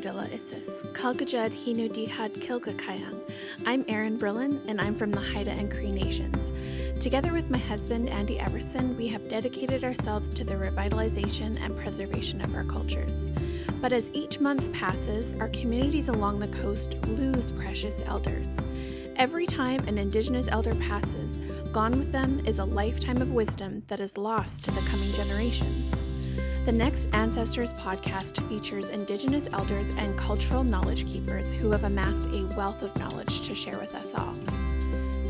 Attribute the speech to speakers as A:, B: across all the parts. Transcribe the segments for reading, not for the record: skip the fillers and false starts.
A: Dilla Isis, Kalgajud Hinu Dihad Kilgakayang. I'm Erin Brillin, and I'm from the Haida and Cree Nations. Together with my husband, Andy Everson, we have dedicated ourselves to the revitalization and preservation of our cultures. But as each month passes, our communities along the coast lose precious elders. Every time an Indigenous elder passes, gone with them is a lifetime of wisdom that is lost to the coming generations. The Next Ancestors podcast features Indigenous elders and cultural knowledge keepers who have amassed a wealth of knowledge to share with us all.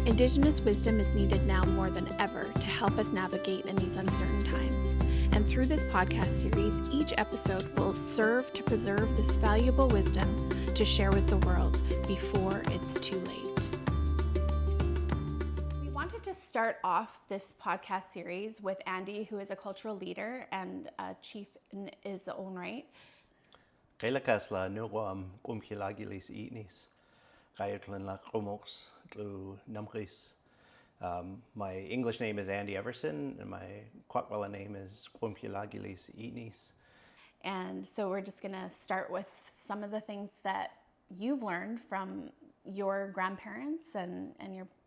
A: Indigenous wisdom is needed now more than ever to help us navigate in these uncertain times. And through this podcast series, each episode will serve to preserve this valuable wisdom to share with the world before it's too late. We wanted to start off this podcast series with Andy, who is a cultural leader and a chief in his own right.
B: Kailakas la nuam kumkilagilis inis. Kayaklan la kromox tlu namris. My English name is Andy Everson, and my Kwakwala name is Kumkilagilis inis.
A: And so we're just going to start with some of the things that you've learned from your grandparents and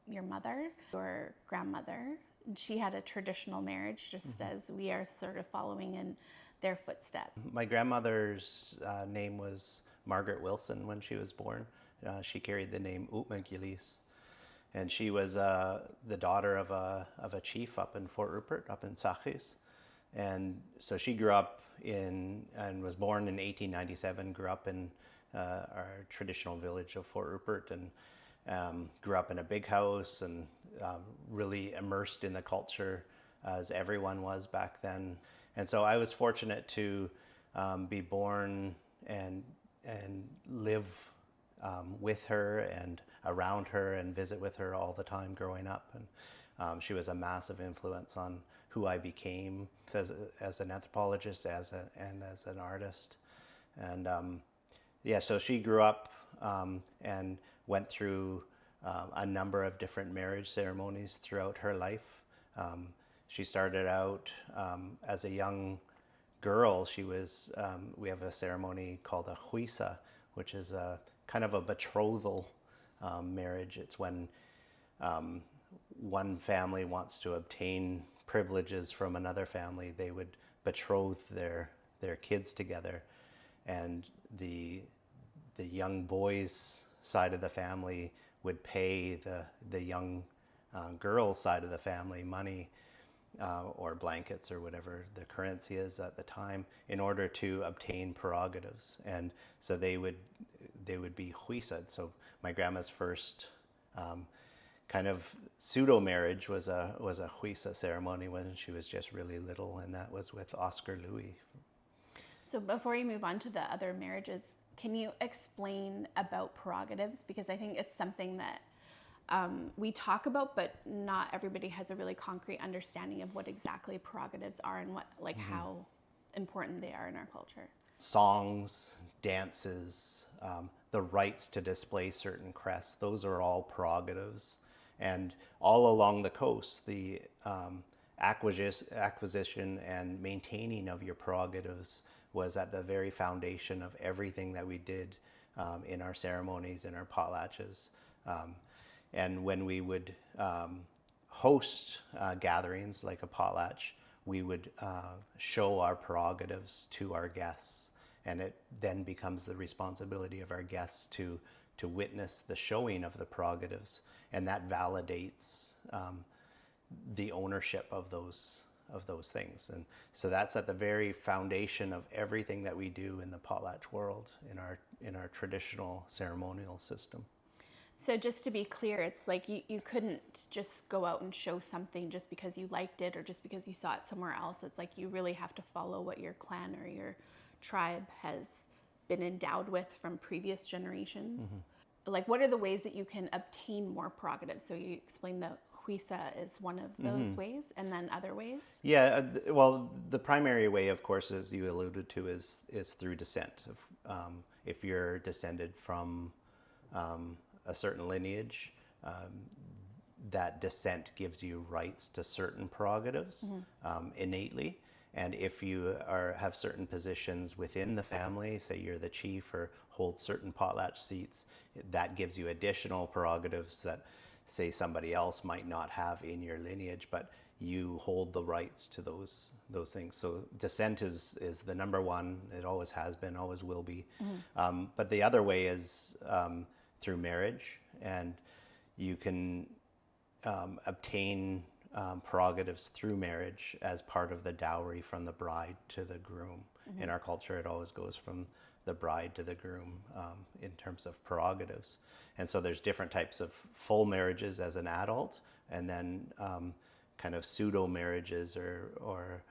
A: your mother, your grandmother. She had a traditional marriage, just as we are sort of following in their footsteps.
B: My grandmother's name was Margaret Wilson when she was born. She carried the name Utmagilis. And she was the daughter of a chief up in Fort Rupert, up in Sachis. And so she grew up and was born in 1897, grew up in our traditional village of Fort Rupert, and grew up in a big house and really immersed in the culture as everyone was back then. And so I was fortunate to be born and live with her and around her and visit with her all the time growing up. And she was a massive influence on who I became as an anthropologist and as an artist. And so she grew up and went through a number of different marriage ceremonies throughout her life. She started out as a young girl. She was, we have a ceremony called a huisa, which is a kind of a betrothal marriage. It's when one family wants to obtain privileges from another family, they would betroth their kids together, and the young boy's side of the family would pay the young girl's side of the family money or blankets or whatever the currency is at the time in order to obtain prerogatives. And so they would be huisad. So my grandma's first kind of pseudo marriage was a huisa ceremony when she was just really little, and that was with Oscar Louis.
A: So before you move on to the other marriages, can you explain about prerogatives? Because I think it's something that we talk about, but not everybody has a really concrete understanding of what exactly prerogatives are and what, how important they are in our culture.
B: Songs, dances, the rights to display certain crests, those are all prerogatives. And all along the coast, the acquisition and maintaining of your prerogatives was at the very foundation of everything that we did in our ceremonies, in our potlatches. And when we would host gatherings like a potlatch, we would show our prerogatives to our guests. And it then becomes the responsibility of our guests to witness the showing of the prerogatives, and that validates the ownership of those things. And so that's at the very foundation of everything that we do in the potlatch world, in our traditional ceremonial system.
A: So just to be clear, it's like you couldn't just go out and show something just because you liked it or just because you saw it somewhere else. It's like you really have to follow what your clan or your tribe has been endowed with from previous generations. Mm-hmm. Like, what are the ways that you can obtain more prerogatives? So you explained the huisa is one of those ways, and then other ways?
B: Yeah, well, the primary way, of course, as you alluded to, is through descent. If you're descended from a certain lineage, that descent gives you rights to certain prerogatives innately. And if you have certain positions within the family, say you're the chief or hold certain potlatch seats, that gives you additional prerogatives that, say, somebody else might not have in your lineage, but you hold the rights to those things. So descent is the number one. It always has been, always will be. But the other way is through marriage, and you can obtain prerogatives through marriage as part of the dowry from the bride to the groom. In our culture, it always goes from the bride to the groom in terms of prerogatives. And so there's different types of full marriages as an adult, and then kind of pseudo marriages or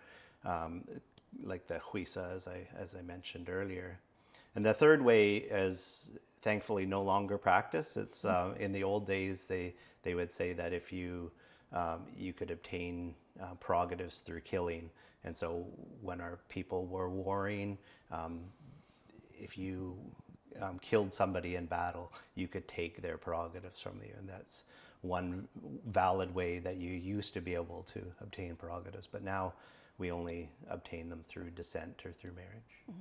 B: like the huisa, as I mentioned earlier. And the third way is thankfully no longer practiced. It's in the old days they would say that if you could obtain prerogatives through killing. And so when our people were warring, if you killed somebody in battle, you could take their prerogatives from you. And that's one valid way that you used to be able to obtain prerogatives. But now we only obtain them through descent or through marriage.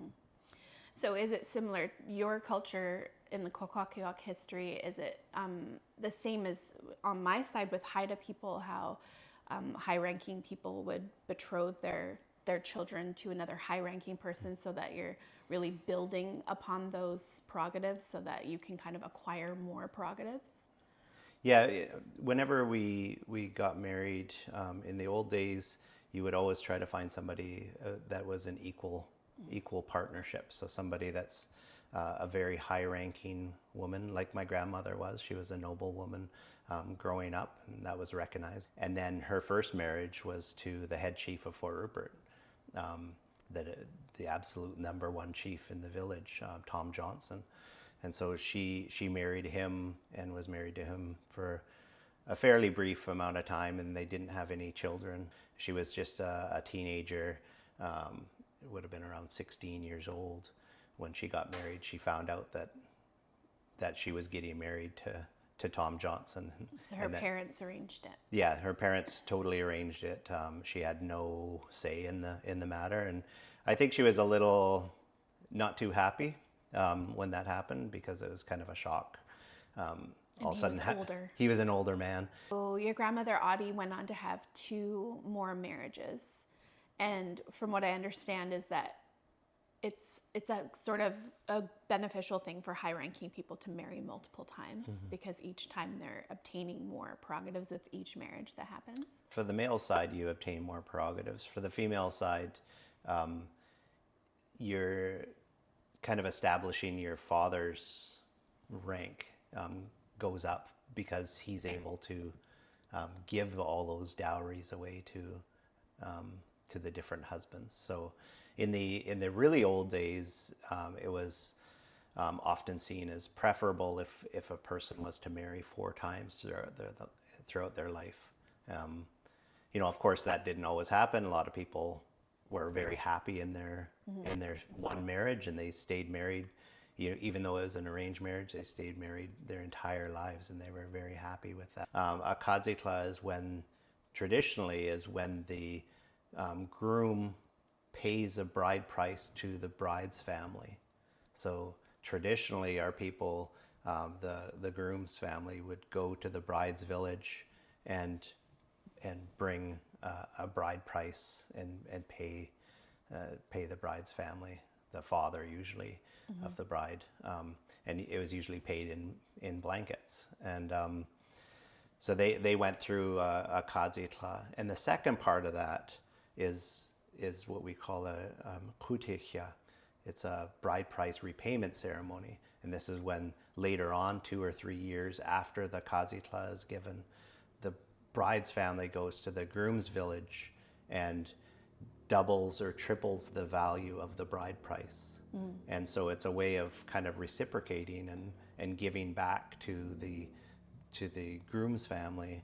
A: So is it similar, your culture in the Kwakwaka'wakw history, is it the same as on my side with Haida people, how high-ranking people would betroth their children to another high-ranking person so that you're really building upon those prerogatives so that you can kind of acquire more prerogatives?
B: Yeah, whenever we got married, in the old days, you would always try to find somebody that was an equal partnership. So somebody that's a very high-ranking woman, like my grandmother was. She was a noble woman growing up, and that was recognized. And then her first marriage was to the head chief of Fort Rupert, the absolute number one chief in the village, Tom Johnson. And so she married him and was married to him for a fairly brief amount of time, and they didn't have any children. She was just a teenager. It would have been around 16 years old when she got married. She found out that she was getting married to Tom Johnson.
A: So her parents arranged it.
B: Yeah, her parents totally arranged it. She had no say in the matter, and I think she was a little not too happy when that happened, because it was kind of a shock. All of a sudden,
A: older.
B: He was an older man.
A: So your grandmother Audie went on to have 2 more marriages, and from what I understand is that it's a sort of a beneficial thing for high-ranking people to marry multiple times, because each time they're obtaining more prerogatives with each marriage that happens.
B: For the male side, you obtain more prerogatives. For the female side, you're kind of establishing your father's rank goes up, because he's able to give all those dowries away to the different husbands. So in the really old days, it was often seen as preferable if a person was to marry 4 times throughout their life. Of course, that didn't always happen. A lot of people were very happy in their one marriage, and they stayed married. Even though it was an arranged marriage, they stayed married their entire lives, and they were very happy with that. A kadzikla is traditionally when the groom pays a bride price to the bride's family. So traditionally, our people, the groom's family, would go to the bride's village and bring a bride price and pay the bride's family, the father usually of the bride, and it was usually paid in blankets. And so they went through a kadzikla, and the second part of that is what we call a kutichya. It's a bride price repayment ceremony, and this is when later on, 2 or 3 years after the kadzikla is given, the bride's family goes to the groom's village and doubles or triples the value of the bride price. And so it's a way of kind of reciprocating and giving back to the groom's family,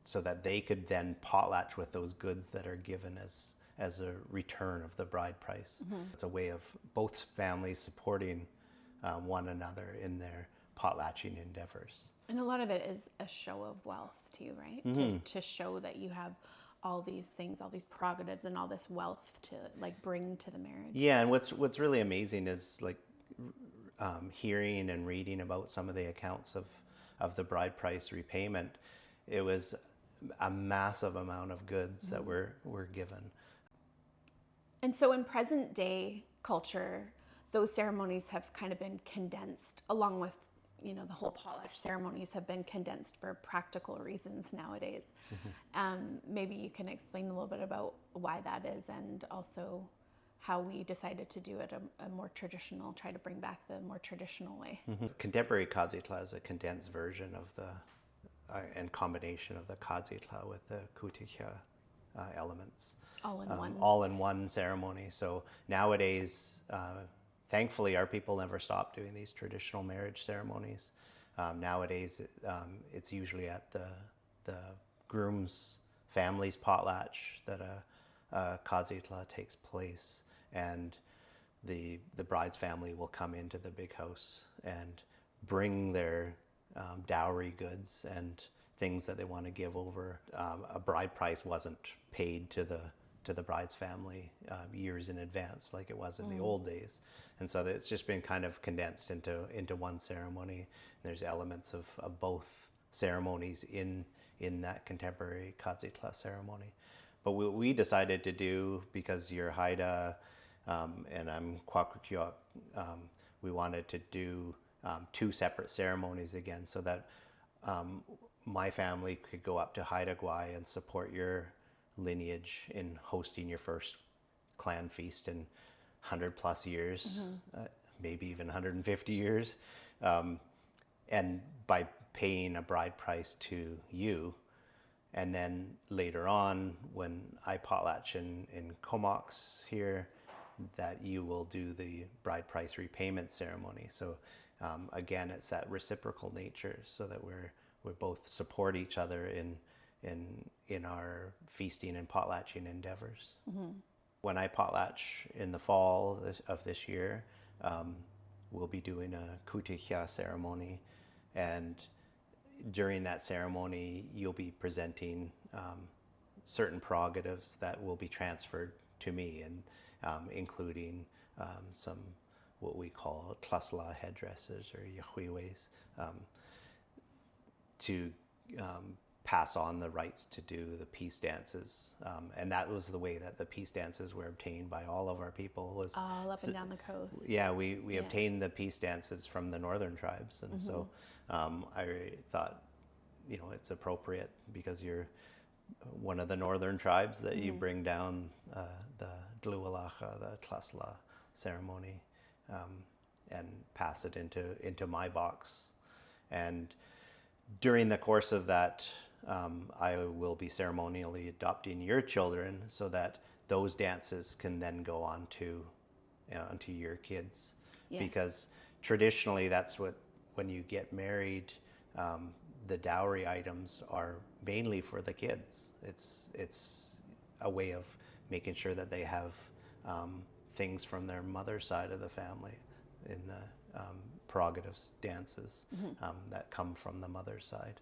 B: so that they could then potlatch with those goods that are given as a return of the bride price. It's a way of both families supporting one another in their potlatching endeavors.
A: And a lot of it is a show of wealth too, right? To show that you have all these things, all these prerogatives and all this wealth to like bring to the marriage.
B: Yeah, and what's really amazing is like hearing and reading about some of the accounts of the bride price repayment. It was a massive amount of goods that were given.
A: And so in present day culture, those ceremonies have kind of been condensed along with, you know, the whole Potlatch ceremonies have been condensed for practical reasons nowadays. Maybe you can explain a little bit about why that is, and also how we decided to do it a more traditional, try to bring back the more traditional way.
B: Contemporary Kadzitla is a condensed version of the and combination of the Kadzitla with the Kuticha elements.
A: All in one.
B: All in one ceremony. So nowadays, thankfully, our people never stop doing these traditional marriage ceremonies. Nowadays, it's usually at the groom's family's potlatch that a Kadzitla takes place, and the bride's family will come into the big house and bring their dowry goods and things that they want to give over. A bride price wasn't paid to the bride's family years in advance like it was in the old days, and so it's just been kind of condensed into one ceremony. There's elements of both ceremonies in that contemporary Kadzitla ceremony. But what we decided to do, because you're Haida and I'm Kwakwaka'wakw, we wanted to do two separate ceremonies again, so that my family could go up to Haida Gwaii and support your lineage in hosting your first clan feast in 100 plus years, maybe even 150 years. And by paying a bride price to you, and then later on, when I potlatch in Comox here, that you will do the bride price repayment ceremony. So again, it's that reciprocal nature, so that we both support each other in our feasting and potlatching endeavors. When I potlatch in the fall of this year, we'll be doing a Kuticha ceremony, and during that ceremony, you'll be presenting certain prerogatives that will be transferred to me, and including some what we call tlasla headdresses or yahuiwes, to pass on the rights to do the peace dances. And that was the way that the peace dances were obtained by all of our people. Was
A: all up and down the coast.
B: Yeah, we obtained the peace dances from the northern tribes. And so I thought, you know, it's appropriate, because you're one of the northern tribes, that you bring down the Dluwalacha, the Tlasla ceremony, and pass it into my box. And during the course of that, I will be ceremonially adopting your children, so that those dances can then go on to your kids. Because traditionally, that's what, when you get married, the dowry items are mainly for the kids. It's a way of making sure that they have things from their mother's side of the family in the prerogatives dances that come from the mother's side.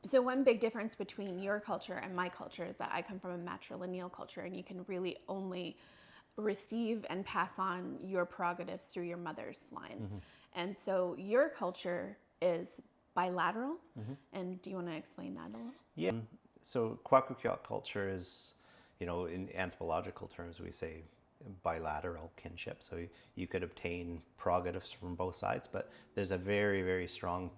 A: So one big difference between your culture and my culture is that I come from a matrilineal culture, and you can really only receive and pass on your prerogatives through your mother's line. And so your culture is bilateral. And do you want to explain that a little?
B: Yeah. So Kwakwaka'wakw culture is, you know, in anthropological terms, we say bilateral kinship. So you could obtain prerogatives from both sides, but there's a very, very strong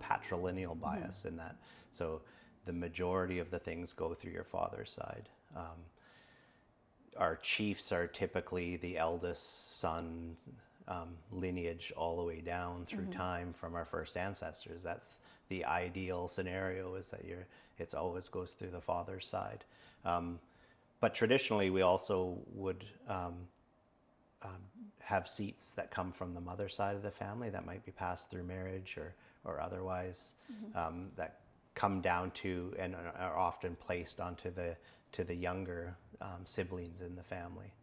B: patrilineal bias in that. So the majority of the things go through your father's side. Our chiefs are typically the eldest son lineage all the way down through time from our first ancestors. That's the ideal scenario, is that it's always goes through the father's side. But traditionally, we also would have seats that come from the mother's side of the family that might be passed through marriage or otherwise, that come down to and are often placed onto the younger siblings in the family.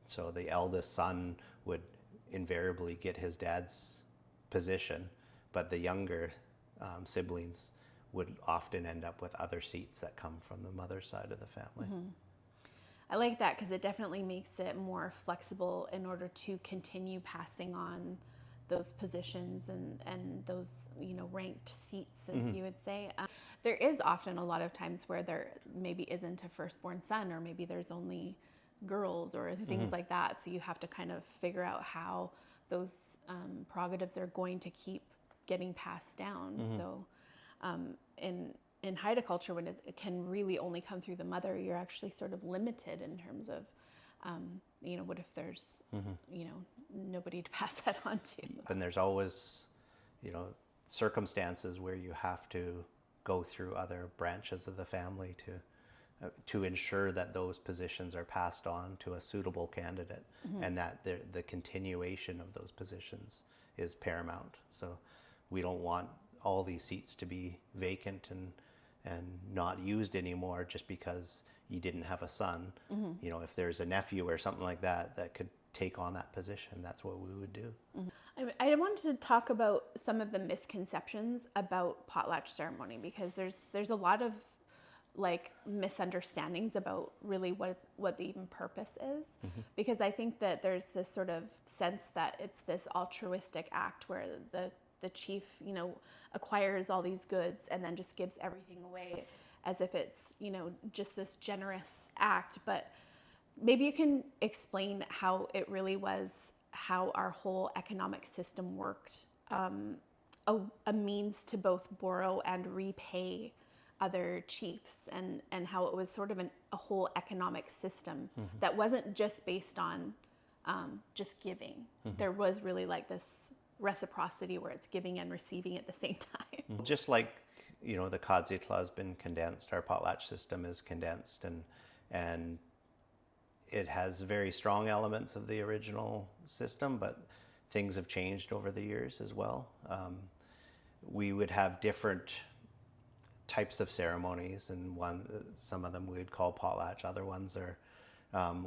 B: So the eldest son would invariably get his dad's position, but the younger siblings would often end up with other seats that come from the mother's side of the family.
A: I like that because it definitely makes it more flexible in order to continue passing on those positions and those, ranked seats, as you would say. There is often a lot of times where there maybe isn't a firstborn son, or maybe there's only girls or things like that. So you have to kind of figure out how those prerogatives are going to keep getting passed down. So in Haida culture, when it can really only come through the mother, you're actually sort of limited in terms of, what if there's, nobody to pass that on to?
B: And there's always, circumstances where you have to go through other branches of the family to ensure that those positions are passed on to a suitable candidate, and that the continuation of those positions is paramount. So we don't want all these seats to be vacant and not used anymore just because you didn't have a son. If there's a nephew or something like that could take on that position, that's what we would do.
A: I wanted to talk about some of the misconceptions about potlatch ceremony, because there's a lot of misunderstandings about really what the even purpose is. Because I think that there's this sort of sense that it's this altruistic act where the chief, acquires all these goods and then just gives everything away as if it's, just this generous act. But maybe you can explain how it really was, how our whole economic system worked, a means to both borrow and repay other chiefs, and how it was sort of a whole economic system that wasn't just based on just giving. There was really this reciprocity where it's giving and receiving at the same time.
B: Just like, the Kaadzitla has been condensed, our potlatch system is condensed, and it has very strong elements of the original system, but things have changed over the years as well. We would have different types of ceremonies, and some of them we would call potlatch, other ones are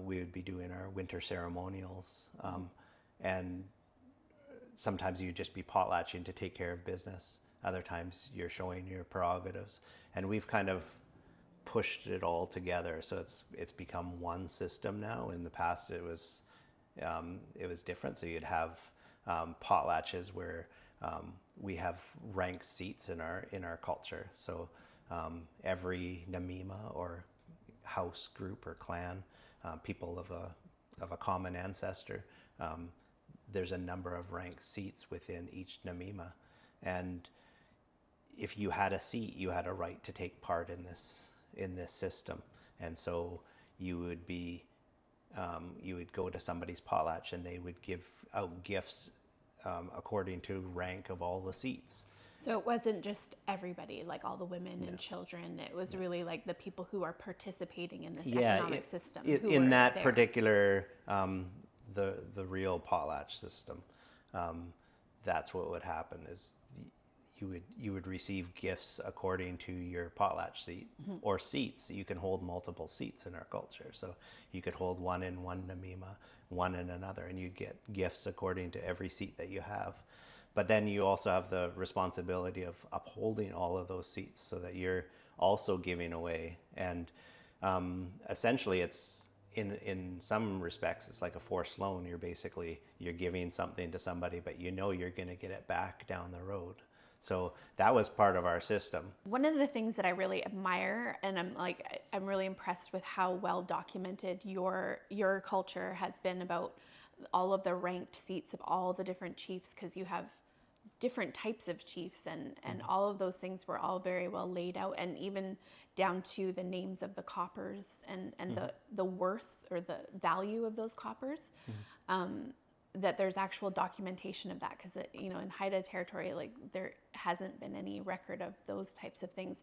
B: we would be doing our winter ceremonials, and sometimes you'd just be potlatching to take care of business. Other times you're showing your prerogatives, and we've kind of pushed it all together, so it's become one system now. In the past it was different, so you'd have potlatches where we have ranked seats in our culture. So every Namima or house group or clan, people of a common ancestor, there's a number of ranked seats within each Namima, and if you had a seat, you had a right to take part in this system. And so you would go to somebody's potlatch, and they would give out gifts according to rank of all the seats.
A: So it wasn't just everybody, like all the women and children. It was really like the people who are participating in this economic system.
B: In that there. Particular, the real potlatch system, that's what would happen is you would receive gifts according to your potlatch seat or seats. You can hold multiple seats in our culture. So you could hold one in one Namima, one in another, and you get gifts according to every seat that you have. But then you also have the responsibility of upholding all of those seats so that you're also giving away. And essentially it's, in some respects, it's like a forced loan. You're giving something to somebody, but you're going to get it back down the road. So that was part of our system. One
A: of the things that I really admire, and I'm really impressed with how well documented your culture has been about all of the ranked seats of all the different chiefs, because you have different types of chiefs, and all of those things were all very well laid out, and even down to the names of the coppers and the worth or the value of those coppers. That there's actual documentation of that, because in Haida territory, there hasn't been any record of those types of things.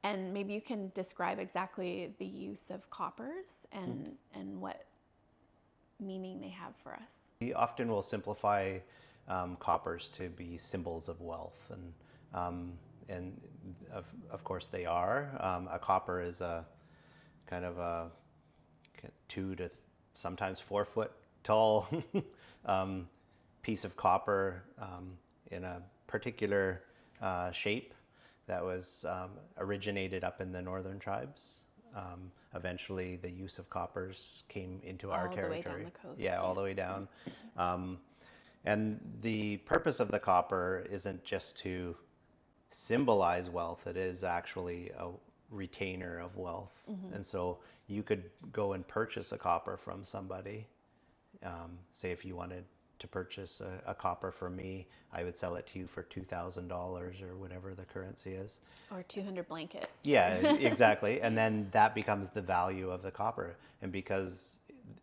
A: And maybe you can describe exactly the use of coppers and what meaning they have for us.
B: We often will simplify coppers to be symbols of wealth, and of course they are. A copper is a kind of a 2 to sometimes 4 foot tall piece of copper in a particular shape that was originated up in the northern tribes. Eventually, the use of coppers came into our territory.
A: All the way down the coast.
B: Yeah, all the way down. And the purpose of the copper isn't just to symbolize wealth, it is actually a retainer of wealth. And so you could go and purchase a copper from somebody. Say if you wanted to purchase a copper for me, I would sell it to you for $2,000 or whatever the currency is.
A: Or 200 blankets.
B: Yeah, exactly. And then that becomes the value of the copper. And because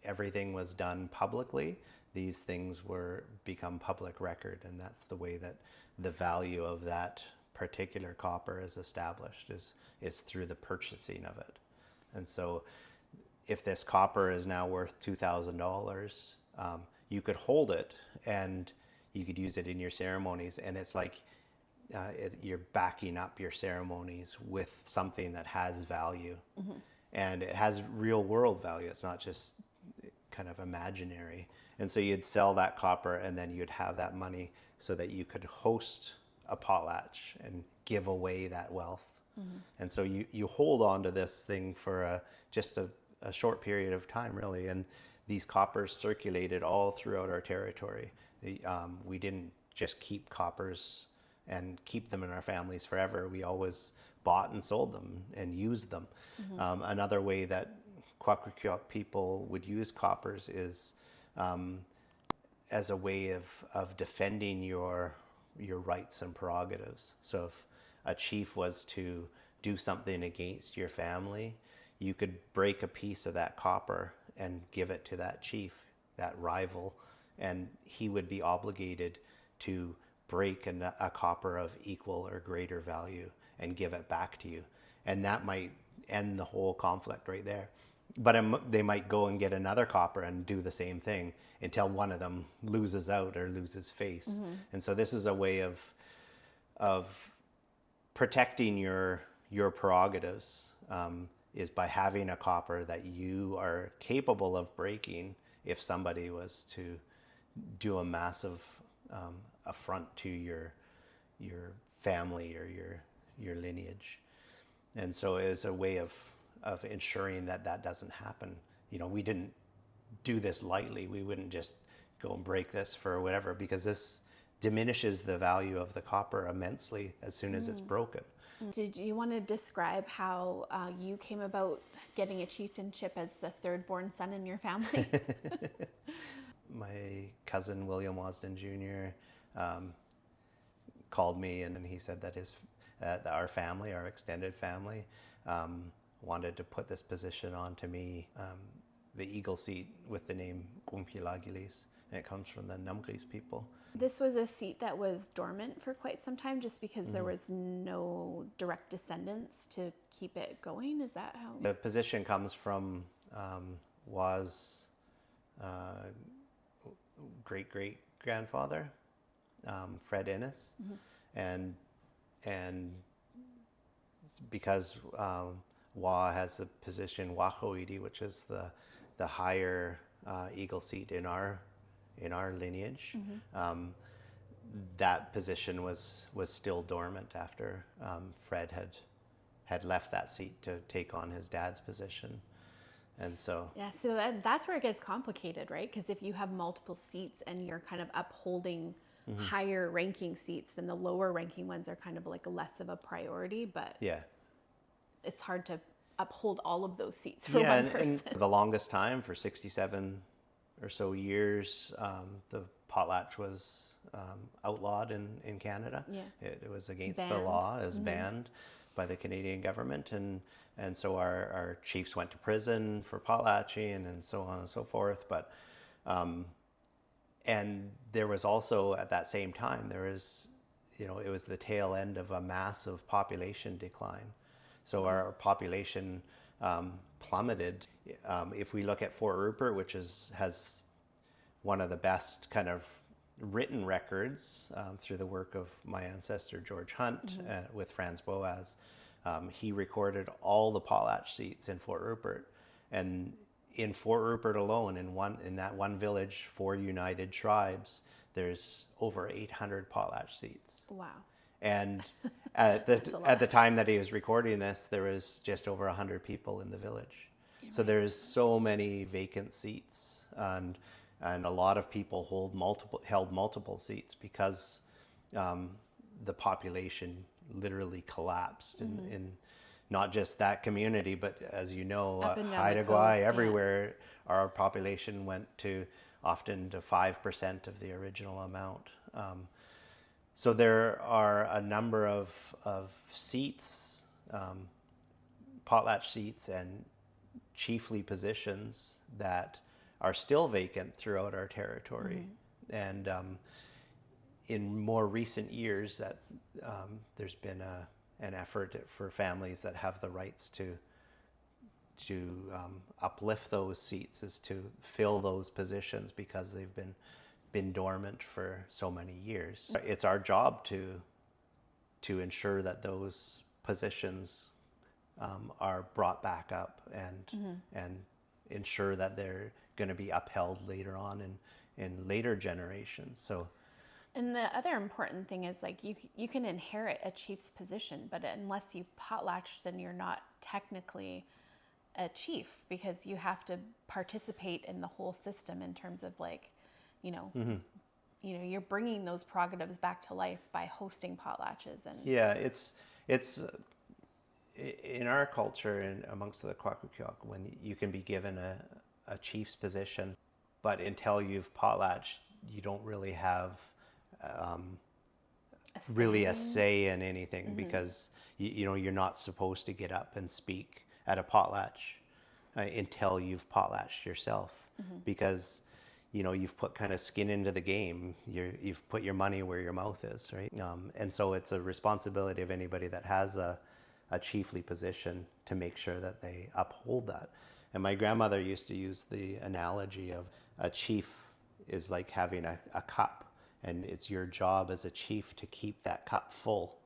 B: everything was done publicly, these things become public record. And that's the way that the value of that particular copper is established, is through the purchasing of it. And so if this copper is now worth $2,000, you could hold it and you could use it in your ceremonies. And it's like you're backing up your ceremonies with something that has value. And it has real world value. It's not just kind of imaginary. And so you'd sell that copper and then you'd have that money so that you could host a potlatch and give away that wealth. And so you hold on to this thing for just a short period of time, really. And these coppers circulated all throughout our territory. We didn't just keep coppers and keep them in our families forever. We always bought and sold them and used them. Another way that Kwakwaka'wakw people would use coppers is as a way of defending your rights and prerogatives. So if a chief was to do something against your family, you could break a piece of that copper and give it to that chief, that rival, and he would be obligated to break a copper of equal or greater value and give it back to you. And that might end the whole conflict right there. But they might go and get another copper and do the same thing until one of them loses out or loses face. And so this is a way of protecting your prerogatives, is by having a copper that you are capable of breaking if somebody was to do a massive affront to your family or your lineage. And so it was a way of ensuring that doesn't happen. We didn't do this lightly. We wouldn't just go and break this for whatever, because this diminishes the value of the copper immensely as soon as it's broken.
A: Did you want to describe how you came about getting a chieftainship as the third born son in your family?
B: My cousin William Wasden Jr. Called me and he said that our family, our extended family, wanted to put this position onto me, the eagle seat with the name Gumpilagilis, and it comes from the Numgris people.
A: This was a seat that was dormant for quite some time just because there was no direct descendants to keep it going? Is that how?
B: The position comes from Wa's great-great-grandfather, Fred Innes, and because Wa has the position Wahoidi, which is the higher eagle seat in our lineage. That position was still dormant after Fred had left that seat to take on his dad's position. And so
A: that's where it gets complicated, right? Because if you have multiple seats and you're kind of upholding higher ranking seats, then the lower ranking ones are kind of like less of a priority, but it's hard to uphold all of those seats for one person.
B: And for the longest time, for 67 or so years, the potlatch was outlawed in Canada. It was against the law. It was banned by the Canadian government, and so our chiefs went to prison for potlatching and so on and so forth. But and there was also at that same time it was the tail end of a massive population decline. So our population plummeted. If we look at Fort Rupert, which has one of the best kind of written records through the work of my ancestor George Hunt with Franz Boas, he recorded all the potlatch seats in Fort Rupert, and in Fort Rupert alone, in that one village, 4 united tribes, there's over 800 potlatch seats.
A: Wow.
B: And At the time that he was recording this, there was just over 100 people in the village. So there's so many vacant seats, and a lot of people held multiple seats because the population literally collapsed in not just that community, but as you know, Haida Gwaii, everywhere, our population went to often to 5% of the original amount. So there are a number of seats, potlatch seats and chiefly positions that are still vacant throughout our territory. And in more recent years, there's been an effort for families that have the rights to uplift those seats, is to fill those positions because they've been dormant for so many years. It's our job to ensure that those positions are brought back up and ensure that they're going to be upheld later on in later generations. So.
A: And the other important thing is, like, you can inherit a chief's position, but unless you've potlatched, then you're not technically a chief, because you have to participate in the whole system in terms of, like, you're bringing those prerogatives back to life by hosting potlatches. And
B: yeah, it's in our culture and amongst the Kwakwaka'wakw, when you can be given a chief's position, but until you've potlatched, you don't really have a say in anything, because you're not supposed to get up and speak at a potlatch until you've potlatched yourself, because you've put kind of skin into the game. You've put your money where your mouth is, right? And so it's a responsibility of anybody that has a chiefly position to make sure that they uphold that. And my grandmother used to use the analogy of a chief is like having a cup, and it's your job as a chief to keep that cup full.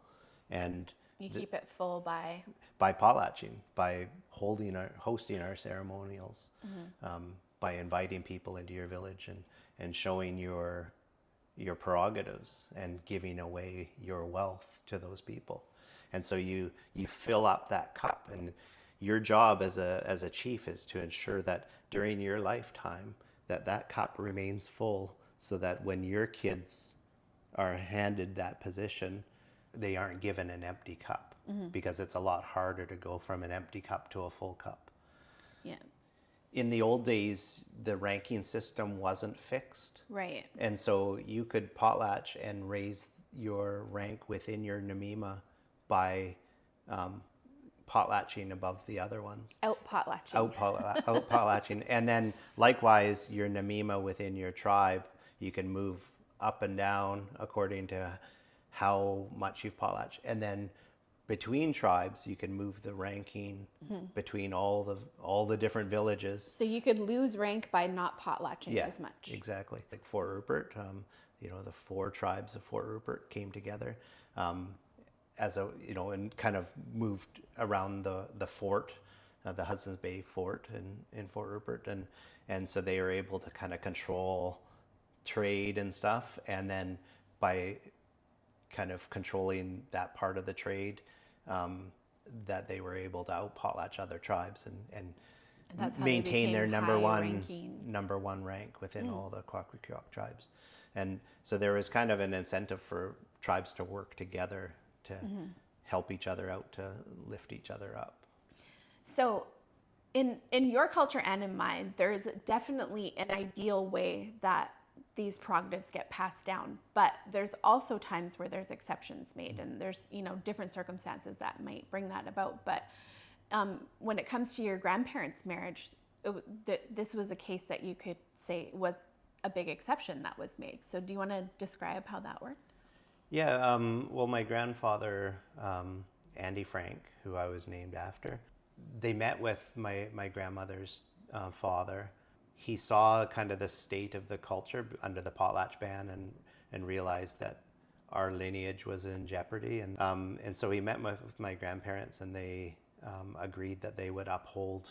B: And
A: you keep it full by
B: potlatching, by hosting our ceremonials, by inviting people into your village and showing your prerogatives and giving away your wealth to those people. And so you fill up that cup, and your job as a chief is to ensure that during your lifetime that cup remains full, so that when your kids are handed that position, they aren't given an empty cup, because it's a lot harder to go from an empty cup to a full cup.
A: Yeah.
B: In the old days, the ranking system wasn't fixed.
A: Right.
B: And so you could potlatch and raise your rank within your Namima by potlatching above the other ones.
A: Out potlatching.
B: Out potlatching. And then likewise, your Namima within your tribe, you can move up and down according to how much you've potlatched. And then between tribes, you can move the ranking between all the different villages.
A: So you could lose rank by not potlatching as much.
B: Exactly. Like Fort Rupert, the 4 tribes of Fort Rupert came together and kind of moved around the fort, the Hudson's Bay Fort in Fort Rupert, and so they were able to kind of control trade and stuff, and then by kind of controlling that part of the trade, that they were able to out potlatch other tribes and
A: that's how
B: maintain their number one rank within all the Kwakwaka'wakw tribes. And so there was kind of an incentive for tribes to work together to help each other out, to lift each other up.
A: So in your culture and in mine, there's definitely an ideal way that these prerogatives get passed down, but there's also times where there's exceptions made, and there's different circumstances that might bring that about. But when it comes to your grandparents' marriage, this was a case that you could say was a big exception that was made. So do you want to describe how that worked?
B: Yeah, well, my grandfather, Andy Frank, who I was named after, they met with my grandmother's father. He saw kind of the state of the culture under the potlatch ban and realized that our lineage was in jeopardy. And so he met with my grandparents, and they agreed that they would uphold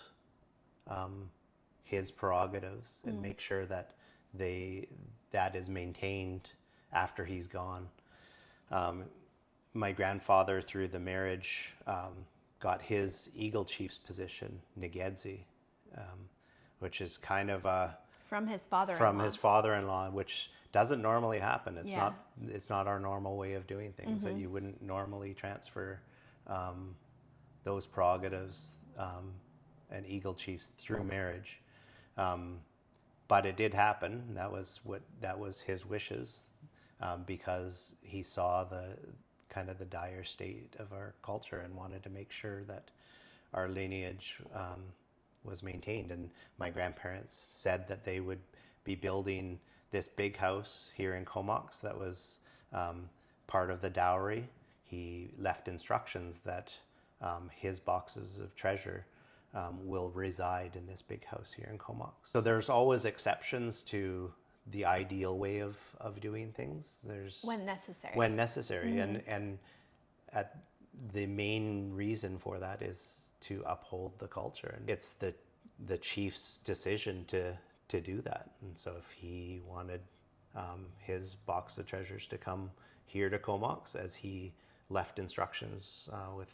B: his prerogatives and make sure that that is maintained after he's gone. my grandfather, through the marriage, got his Eagle Chief's position, Negedzi, which is kind of a
A: From his father-in-law.
B: from his father-in-law, which doesn't normally happen. It's
A: Yeah.
B: not our normal way of doing things. That you wouldn't normally transfer those prerogatives and Eagle Chiefs through marriage. But it did happen. That was his wishes, because he saw the kind of the dire state of our culture and wanted to make sure that our lineage was maintained. And my grandparents said that they would be building this big house here in Comox that was part of the dowry. He left instructions that his boxes of treasure will reside in this big house here in Comox. So there's always exceptions to the ideal way of doing things. There's
A: When necessary.
B: when necessary, and the main reason for that is to uphold the culture. And it's the chief's decision to do that. And so if he wanted his box of treasures to come here to Comox, as he left instructions with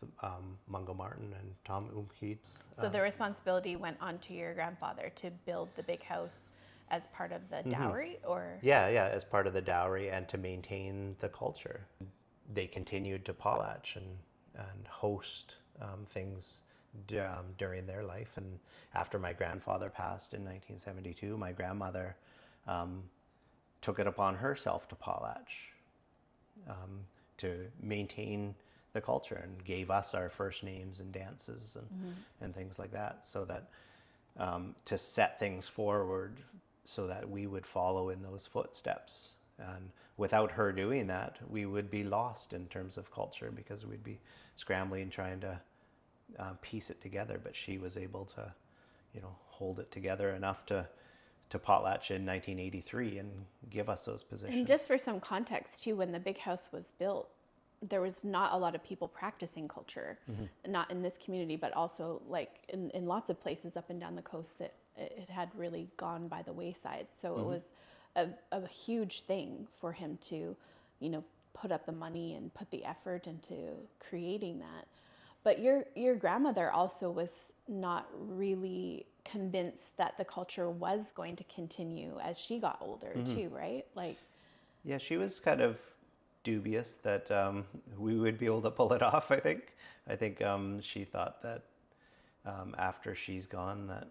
B: Mungo Martin and Tom Umkeet.
A: So the responsibility went on to your grandfather to build the big house as part of the dowry, or?
B: Yeah, as part of the dowry and to maintain the culture. They continued to potlatch and host things during their life. And after my grandfather passed in 1972, my grandmother took it upon herself to potlatch, to maintain the culture, and gave us our first names and dances and things like that, so that to set things forward so that we would follow in those footsteps. And without her doing that, we would be lost in terms of culture, because we'd be scrambling trying to piece it together. But she was able to, hold it together enough to potlatch in 1983 and give us those positions.
A: And just for some context too, when the big house was built, there was not a lot of people practicing culture, not in this community, but also like in lots of places up and down the coast that it had really gone by the wayside. So it was a huge thing for him to, put up the money and put the effort into creating that. But your grandmother also was not really convinced that the culture was going to continue as she got older too, right? Like,
B: yeah, she was kind of dubious that we would be able to pull it off. I think she thought that after she's gone, that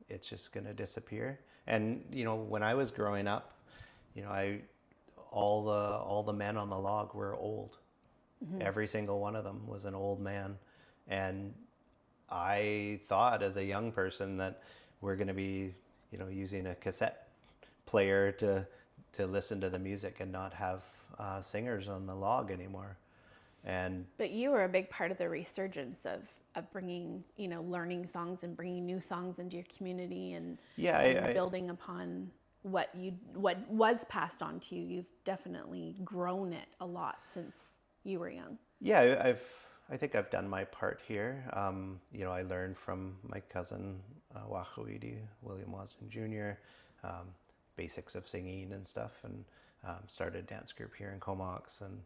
B: it's just going to disappear. And when I was growing up, all the men on the log were old. Every single one of them was an old man. And I thought as a young person that we're going to be, using a cassette player to listen to the music and not have singers on the log anymore.
A: But you were a big part of the resurgence of bringing, learning songs and bringing new songs into your community and building upon what was passed on to you. You've definitely grown it a lot since you were young.
B: Yeah, I think I've done my part here. I learned from my cousin, Wachawidi, William Wasden Jr., basics of singing and stuff, and started a dance group here in Comox, and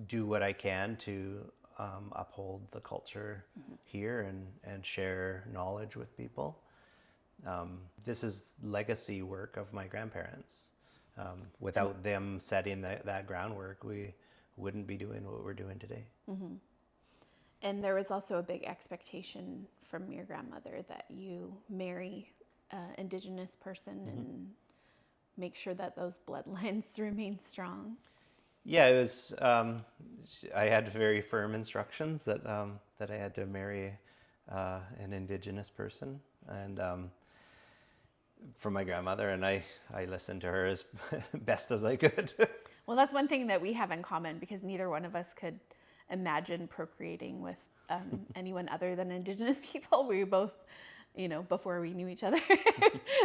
B: do what I can to uphold the culture here and share knowledge with people. This is legacy work of my grandparents. Without them setting that groundwork, we wouldn't be doing what we're doing today.
A: And there was also a big expectation from your grandmother that you marry an Indigenous person and make sure that those bloodlines remain strong.
B: Yeah, it was. I had very firm instructions that I had to marry an Indigenous person, and from my grandmother, and I listened to her as best as I could.
A: Well, that's one thing that we have in common, because neither one of us could imagine procreating with anyone other than Indigenous people. We both, before we knew each other,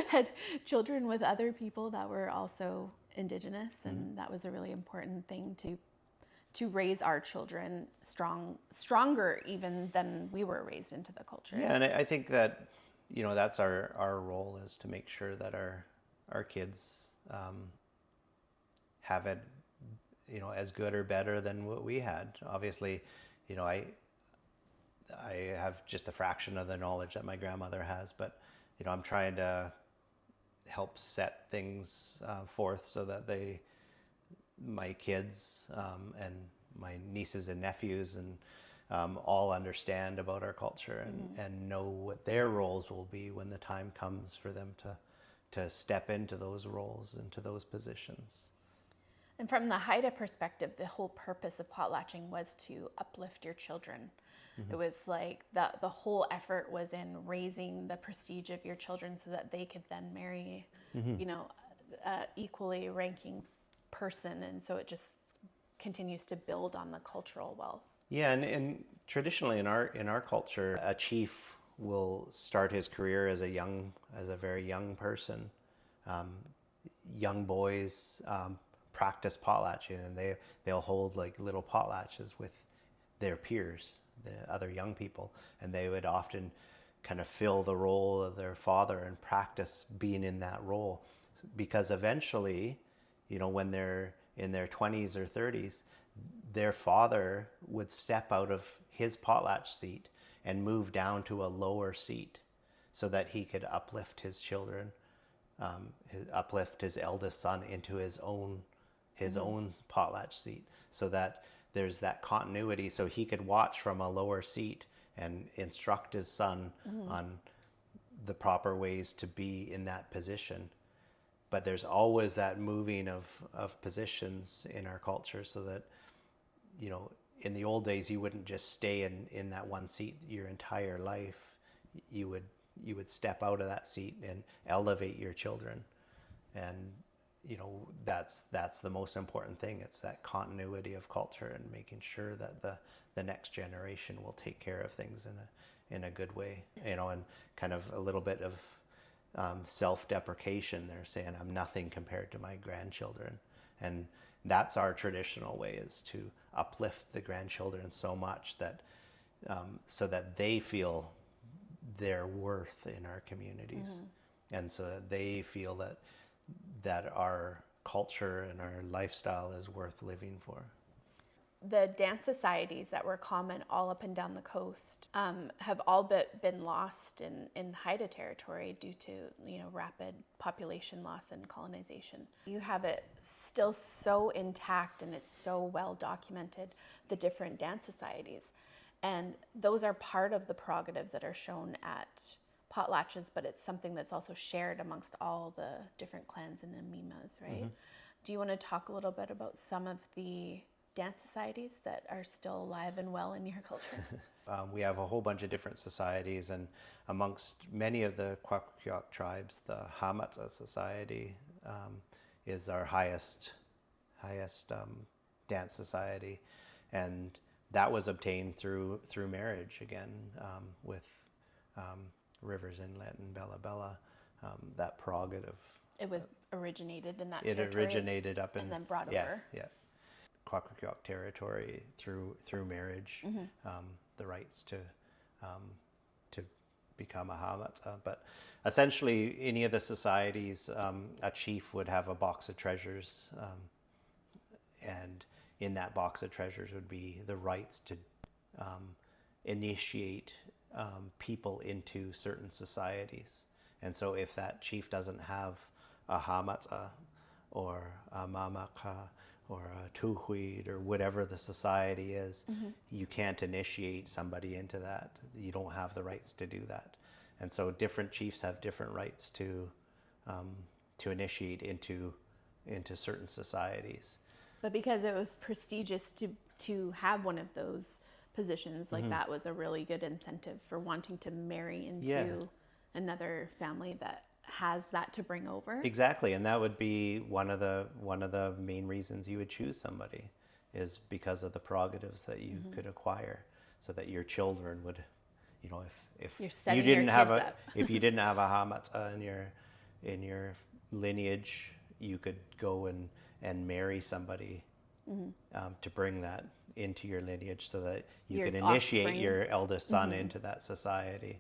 A: had children with other people that were also Indigenous, and that was a really important thing to raise our children stronger even than we were raised into the culture.
B: Yeah, and I think that that's our role, is to make sure that our kids have it as good or better than what we had. Obviously, I have just a fraction of the knowledge that my grandmother has, but I'm trying to help set things forth so that my kids and my nieces and nephews and all understand about our culture and know what their roles will be when the time comes for them to step into those roles, into those positions.
A: And from the Haida perspective, the whole purpose of potlatching was to uplift your children. It was like the whole effort was in raising the prestige of your children so that they could then marry, equally ranking person. And so it just continues to build on the cultural wealth.
B: Yeah, and traditionally in our culture, a chief will start his career as a very young person. Young boys practice potlatching, and they'll hold like little potlatches with their peers, the other young people, and they would often kind of fill the role of their father and practice being in that role, because eventually, when they're in their 20s or 30s, their father would step out of his potlatch seat and move down to a lower seat so that he could uplift his children, uplift his eldest son into his own potlatch seat, so that there's that continuity, so he could watch from a lower seat and instruct his son on the proper ways to be in that position. But there's always that moving of positions in our culture, so that, in the old days, you wouldn't just stay in that one seat your entire life. You would step out of that seat and elevate your children. And, that's the most important thing. It's that continuity of culture and making sure that the next generation will take care of things in a good way, and kind of a little bit of self-deprecation. They're saying, I'm nothing compared to my grandchildren. And that's our traditional way, is to uplift the grandchildren so much that so that they feel their worth in our communities, and so that they feel that our culture and our lifestyle is worth living for.
A: The dance societies that were common all up and down the coast have all but been lost in Haida territory due to rapid population loss and colonization. You have it still so intact, and it's so well documented, the different dance societies. And those are part of the prerogatives that are shown at potlatches, but it's something that's also shared amongst all the different clans and amimas, right? Do you want to talk a little bit about some of the dance societies that are still alive and well in your culture?
B: We have a whole bunch of different societies, and amongst many of the Kwakwaka'wakw tribes, the Hamatsa Society is our highest dance society, and that was obtained through marriage again, with Rivers Inlet and Bella Bella, that prerogative.
A: It was originated in that
B: It
A: territory.
B: originated up in,
A: and then brought
B: yeah,
A: over.
B: Yeah. Kwakwaka'wakw territory through marriage, the rights to become a hamatsa. But essentially, any of the societies, a chief would have a box of treasures, and in that box of treasures would be the rights to initiate people into certain societies. And so if that chief doesn't have a hamatsa or a mamaka or a tuhuid or whatever the society is, you can't initiate somebody into that. You don't have the rights to do that. And so different chiefs have different rights to initiate into certain societies.
A: But because it was prestigious to have one of those positions, like that was a really good incentive for wanting to marry into another family that has that to bring over.
B: Exactly, and that would be one of the main reasons you would choose somebody, is because of the prerogatives that you could acquire, so that your children would, if you didn't have a hamatsa in your lineage, you could go and marry somebody to bring that into your lineage, so that you can initiate offspring. Your eldest son into that society.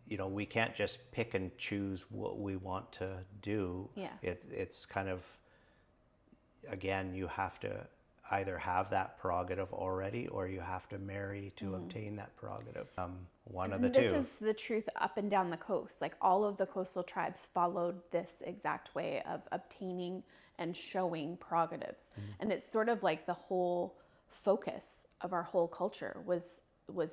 B: We can't just pick and choose what we want to do.
A: Yeah.
B: It's kind of, again, you have to either have that prerogative already or you have to marry to obtain that prerogative. One of the
A: This
B: two.
A: is the truth up and down the coast. Like all of the coastal tribes followed this exact way of obtaining and showing prerogatives. And it's sort of like the whole focus of our whole culture was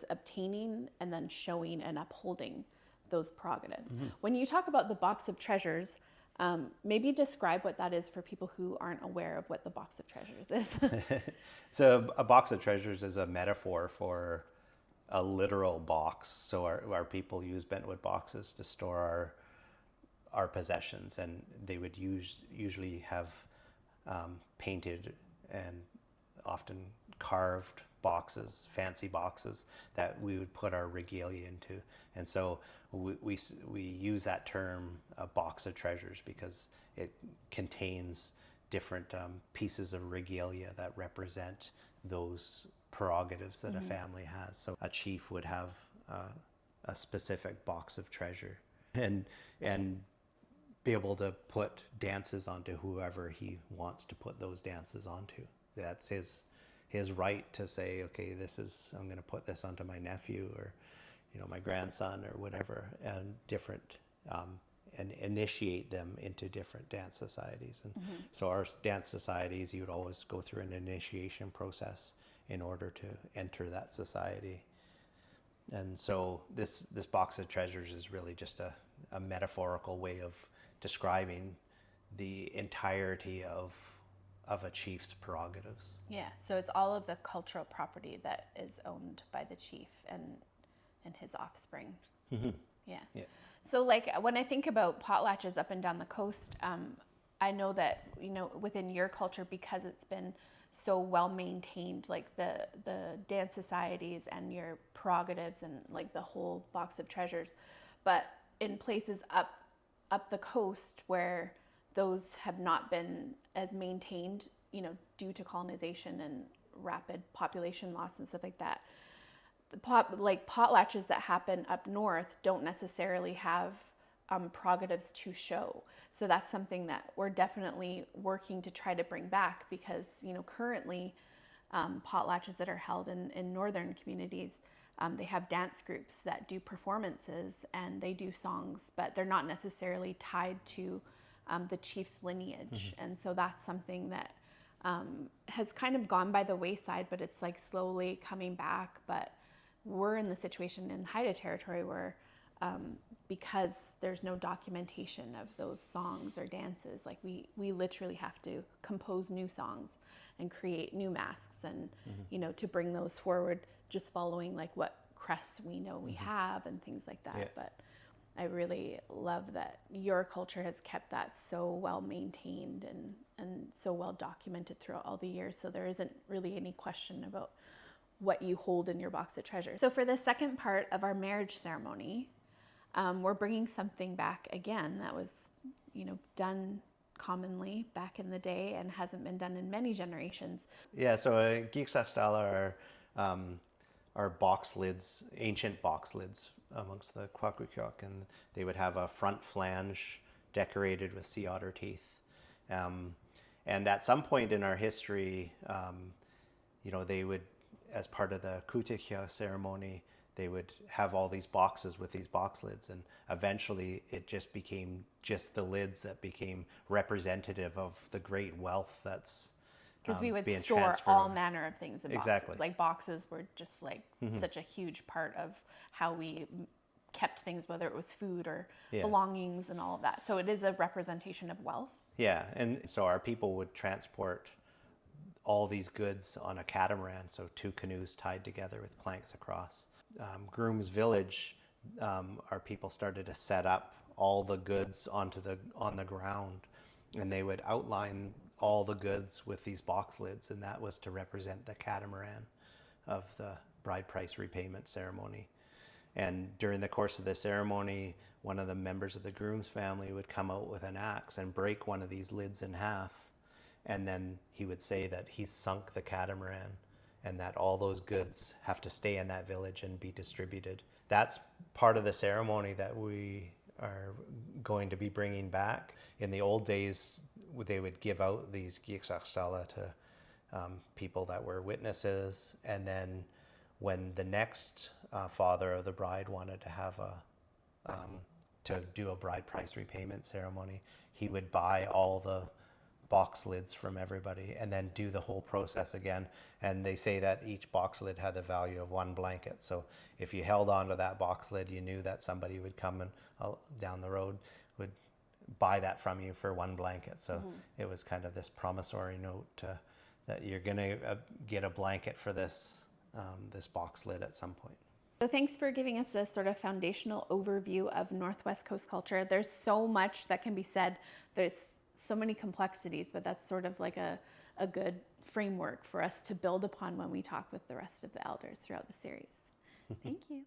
A: obtaining and then showing and upholding those prerogatives. When you talk about the box of treasures, maybe describe what that is for people who aren't aware of what the box of treasures is.
B: So a box of treasures is a metaphor for a literal box. So our people use bentwood boxes to store our possessions, and they would usually have painted and often carved boxes, fancy boxes that we would put our regalia into. And so we use that term, a box of treasures, because it contains different pieces of regalia that represent those prerogatives that a family has. So a chief would have a specific box of treasure, and be able to put dances onto whoever he wants to put those dances onto. That's his right to say, okay, I'm going to put this onto my nephew, or my grandson, or whatever, and different and initiate them into different dance societies. And so our dance societies, you would always go through an initiation process in order to enter that society. And so this box of treasures is really just a metaphorical way of describing the entirety of a chief's prerogatives.
A: Yeah, so it's all of the cultural property that is owned by the chief and his offspring. Yeah. So like when I think about potlatches up and down the coast, I know that, within your culture, because it's been so well maintained, like the dance societies and your prerogatives and like the whole box of treasures, but in places up the coast where those have not been as maintained, due to colonization and rapid population loss and stuff like that, potlatches that happen up north don't necessarily have prerogatives to show. So that's something that we're definitely working to try to bring back, because currently potlatches that are held in northern communities, they have dance groups that do performances and they do songs, but they're not necessarily tied to the chief's lineage. And so that's something that has kind of gone by the wayside, but it's like slowly coming back. But we're in the situation in Haida territory where because there's no documentation of those songs or dances, like we literally have to compose new songs and create new masks and to bring those forward, just following like what crests we know we have and things like that.
B: Yeah.
A: But I really love that your culture has kept that so well maintained and so well documented throughout all the years, so there isn't really any question about what you hold in your box of treasures. So for the second part of our marriage ceremony, we're bringing something back again that was, done commonly back in the day and hasn't been done in many generations.
B: Yeah, so Geeksackstala are box lids, ancient box lids amongst the Kwakwaka'wakw, and they would have a front flange decorated with sea otter teeth. And at some point in our history, they would, as part of the Kutikya ceremony, they would have all these boxes with these box lids, and eventually it just became just the lids that became representative of the great wealth that's
A: because we would
B: being
A: store
B: transferred.
A: all manner of things in
B: Exactly.
A: boxes. Like boxes were just like such a huge part of how we kept things, whether it was food or belongings and all of that. So it is a representation of wealth.
B: Yeah, and so our people would transport all these goods on a catamaran, so two canoes tied together with planks across. Groom's Village, our people started to set up all the goods on the ground, and they would outline all the goods with these box lids, and that was to represent the catamaran of the bride price repayment ceremony. And during the course of the ceremony, one of the members of the groom's family would come out with an axe and break one of these lids in half, and then he would say that he sunk the catamaran and that all those goods have to stay in that village and be distributed. That's part of the ceremony that we are going to be bringing back. In the old days, they would give out these Geeksackstala people that were witnesses. And then when the next father of the bride wanted to have to do a bride price repayment ceremony, he would buy all the box lids from everybody and then do the whole process again. And they say that each box lid had the value of one blanket. So if you held on to that box lid, you knew that somebody would come and down the road would buy that from you for one blanket. So it was kind of this promissory note that you're going to get a blanket for this this box lid at some point.
A: So thanks for giving us a sort of foundational overview of Northwest Coast culture. There's so much that can be said. There's so many complexities, but that's sort of like a good framework for us to build upon when we talk with the rest of the elders throughout the series. Thank you.